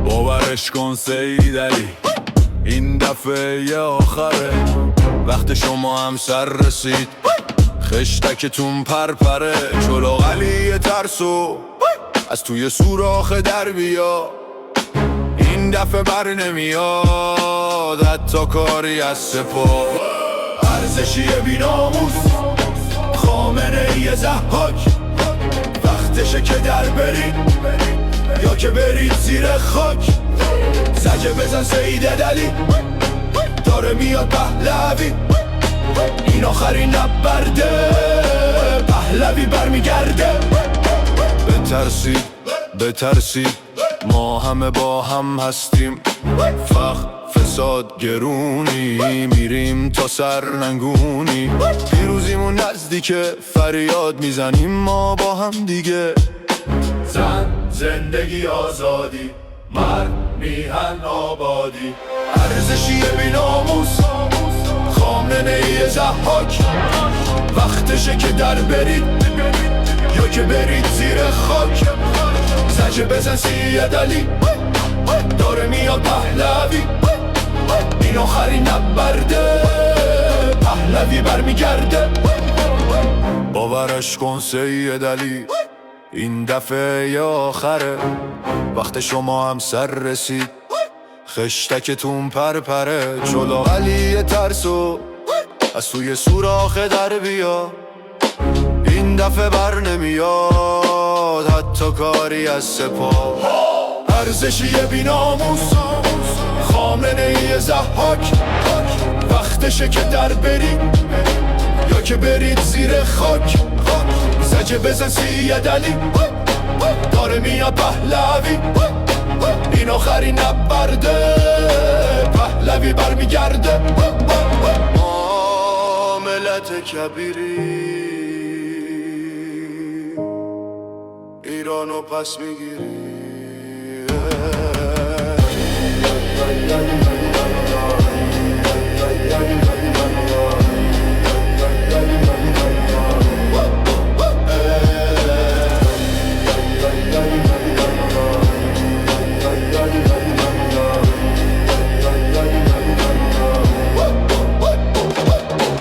باورش کن سید علی، این دفعه آخره. وقت شما هم سر رسید، خشتکتون پرپره. چلاغلی ترسو از توی سوراخ در بیا، این دفعه بر نمیاد حتی کاری از سپاه. ارزشی بیناموس خامنه ای ضحاک، وقتشه که در برید یا که برید زیر خاک. زجه بزن سید علی، داره میاد پهلوی، این آخرین نبرده، پهلوی برمیگرده. بترسید ما همه با هم هستیم، فقر فساد گرونی، میریم تا سر ننگونی. پیروزیمون نزدیکه، فریاد میزنیم ما با هم دیگه. زن، زندگی، آزادی، مرد، میهن، آبادی. ارزشی بیناموس خامنه ای ضحاک، وقتشه که در برید یا که برید زیر خاک. زجه بزن سید علی، داره میاد پهلوی، این آخرین نبرده، پهلوی برمیگرده. باورش کن سید علی، این دفعه آخره. وقت شما هم سر رسید، خشتکتون پرپره. چلاغلی ترسو از توی سوراخ در بیا، این دفعه بر نمیاد حتی کاری از سپاه. ارزشی بیناموس خامنه ای ضحاک، وقتشه که در برید یا که برید زیر خاک. زجه بزن سید علی، داره میاد پهلوی، این آخرین نبرده، پهلوی برمیگرده. ما ملت کبیری، ایرانو پس میگیری.